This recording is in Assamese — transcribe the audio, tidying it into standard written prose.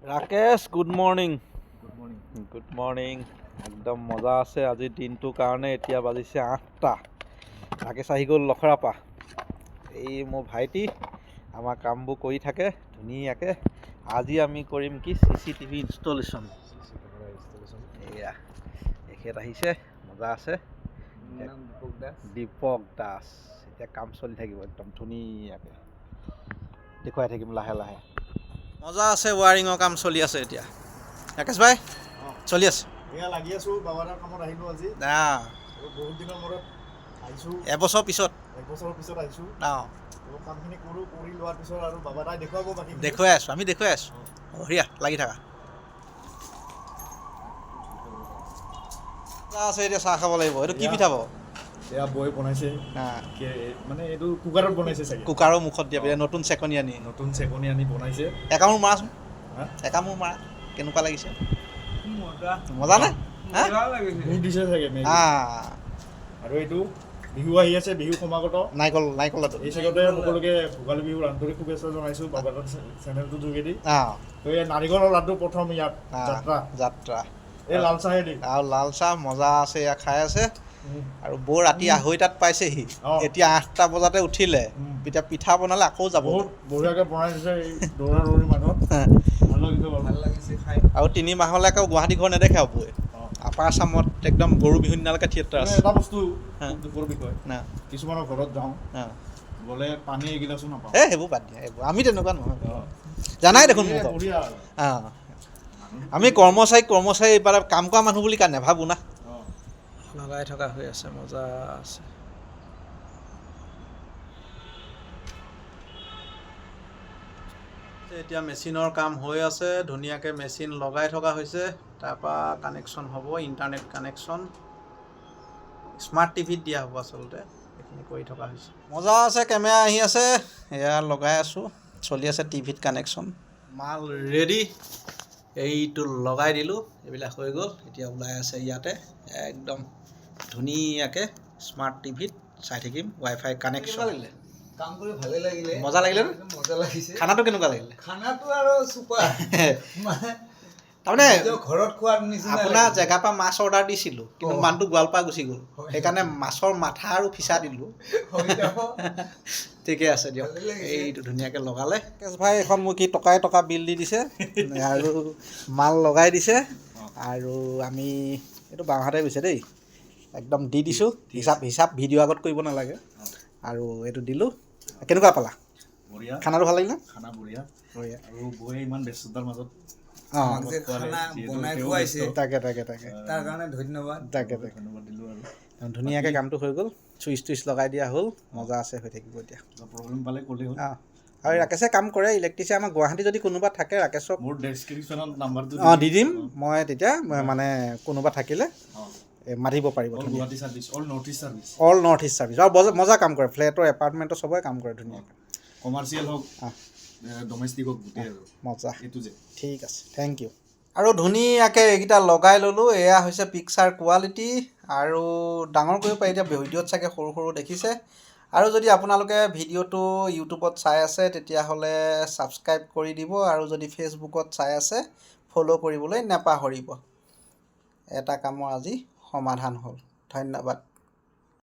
Rakesh good morning. Good morning. Good morning. একদম মজা আছে আজিৰ দিনটোৰ কাৰণে। এতিয়া বাজিছে 8টা। ৰাকেশ আহি গ'ল লখৰাপা। এই মোৰ ভাইটি আমাৰ কামবোৰ কৰি থাকে ধুনীয়াকৈ। আজি আমি কৰিম কি CCTV ইনষ্টলেশ্যন। এয়া এখেত আহিছে, মজা আছে। দীপক দাস। এতিয়া কাম চলি থাকিব একদম ধুনীয়াকৈ, দেখুৱাই থাকিম লাহে লাহে। মজা আছে, ৱায়াৰিঙৰ কাম চলি আছে এতিয়া। ৰাকেশ ভাই চলি আছে। এয়া লাগি আছোঁ, বাবাদাৰ কামত আহিলোঁ আজি। বহুত দিনৰ মূৰত আহিছোঁ। এবছৰৰ পিছত আহিছোঁ। কামখিনি কৰোঁ, কৰি লোৱাৰ পিছত আৰু বাবাদাই দেখুৱাব বাকী। দেখুৱাই আছোঁ, আমি দেখুৱাই আছোঁ। বঢ়িয়া, লাগি থাকা। আছে এতিয়া চাহ খাব লাগিব। এইটো কি পিঠা পাব? এয়া বৈ বনাইছে, মানে এইটো কুকাৰত বনাইছে চাগে। কুকাৰৰ মুখত দিয়া পিঠা, নতুন চেকনি আনি বনাইছে। একামোৰ মাৰাচোন, একামোৰ মাৰা। কেনেকুৱা লাগিছে? মজা নে? গুড় দিছে চাগে। আৰু এইটো বিহু আহি আছে, বিহু সমাগত নাৰিকল লাডু। এই চেগতে সকলোকে ভোগালী বিহুৰ আন্তৰিক শুভেচ্ছা জনাইছোঁ বাবাদাৰ চেনেলটোৰ যোগেদি। তো এই নাৰিকলৰ লাডু প্ৰথম ইয়াত যাত্ৰা। এই লাল চাহে দি আৰু লাল চাহ মজা আছে, এয়া খাই আছে। আৰু বৌ ৰাতি 2:30টাত পাইছেহি। এতিয়া 8টা বজাতে উঠিলে, এতিয়া পিঠা বনালে আকৌ যাব। বহুত বঢ়িয়াকৈ বনাই দিছে এই দৌৰা দৌৰি মানুহত। ভাল লাগিছে খাই। আৰু 3 মাহলৈ আকৌ গুৱাহাটী ঘৰ নেদেখে আৰু বৌয়ে। আপাৰ আছামত একদম গৰু বিহু দিনালৈকে থিয়েটাৰ আছে। এটা বস্তু দুখৰ বিষয়, কিছুমানৰ ঘৰত যাওঁ, গ'লে পানী এগিলাচো নাপাওঁ। সেইবোৰ বাদ দিয়া, এইবোৰ আমি তেনেকুৱা নহয়। জানাই দেখোন মোক। আমি কৰ্মচাৰী এইবাৰ কাম কৰা মানুহ বুলি নাভাবোঁ না। লগাই থকা হৈ আছে, মজা আছে। এতিয়া মেচিনৰ কাম হৈ আছে, ধুনীয়াকৈ মেচিন লগাই থকা হৈছে। তাৰপৰা কানেকশ্যন হ'ব, ইণ্টাৰনেট কানেকশ্যন। স্মাৰ্ট টিভিত দিয়া হ'ব আচলতে, সেইখিনি কৰি থকা হৈছে। মজা আছে, কেমেৰা আহি আছে, এয়া লগাই আছোঁ, চলি আছে টিভিত কানেকশ্যন। মাল ৰেডি, এইটো লগাই দিলোঁ, এইবিলাক হৈ গ'ল। এতিয়া ওলাই আছে ইয়াতে একদম ধুনীয়াকৈ স্মাৰ্ট টিভিত চাই থাকিম। Wifi connection. কাম কৰি ভালে লাগিলে। মজা লাগিলে নে? মজা লাগিছে। খানাটো কেনেকুৱা লাগিলে? খানাটো আৰু চুপাৰ। তাৰমানে ঘৰত খোৱাৰ নিচিনা। আপোনাৰ জেগাৰ পৰা মাছ অৰ্ডাৰ দিছিলোঁ, কিন্তু মানুহটো গোৱালপাৰা গুচি গ'ল। সেইকাৰণে মাছৰ মাথা আৰু ফিচা দিলোঁ। ঠিকে আছে দিয়ক। এইটো ধুনীয়াকৈ লগালে। ৰাকেশ ভাই এখন মোক কি টকা বিল দি দিছে আৰু মাল লগাই দিছে। আৰু আমি এইটো বাওঁহাতে গৈছে দেই, একদম দি দিছোঁ। হিচাপ ভিডিঅ' আগত কৰিব নালাগে। আৰু এইটো দিলোঁ। কেনেকুৱা পালা? বঢ়িয়া। খানাটো ভাল লাগিলে? খানা বঢ়িয়া। আৰু বৌয়ে ইমান ব্যস্ততাৰ মাজত বনাই খুৱাইছে। তাকে তাৰ কাৰণে ধন্যবাদ। ধন্যবাদ দিলোঁ। আৰু ধুনীয়াকৈ কামটো হৈ গ'ল, চুইচ লগাই দিয়া হ'ল। মজা আছে, হৈ থাকিব এতিয়া। প্ৰব্লেম পালে ক'লেই হ'ল। আৰু ৰাকেশে কাম কৰে, ইলেক্ট্ৰিচিয়ান। আমাৰ গুৱাহাটী যদি কোনোবা থাকে ৰাকেশক মোৰ ডেছক্ৰিপশ্যনত নাম্বাৰটো দি দিম মই। তেতিয়া মানে কোনোবা থাকিলে মাতিব পাৰিব। All Guwahati service, all north east service. All north east service. আৰু মজা কাম কৰে, ফ্লেটৰ এপাৰ্টমেণ্টৰ চবৰে কাম কৰে ধুনীয়াকৈ। কমাৰ্চিয়েল হওক, ডমেষ্টিক হওক, গোটেই আৰু মজা। এইটো যে ঠিক আছে, থেংক ইউ। আৰু ধুনীয়াকৈ এইকেইটা লগাই ল'লোঁ। এয়া হৈছে পিকচাৰ কোৱালিটি। আৰু ডাঙৰ কৰিব পাৰি, এতিয়া ভিডিঅ'ত চাগে সৰু দেখিছে। আৰু যদি আপোনালোকে ভিডিঅ'টো ইউটিউবত চাই আছে, তেতিয়াহ'লে ছাবস্ক্ৰাইব কৰি দিব। আৰু যদি ফেচবুকত চাই আছে, ফ'ল' কৰিবলৈ নাপাহৰিব। এটা কামৰ আজি সমাধান হ'ল। ধন্যবাদ।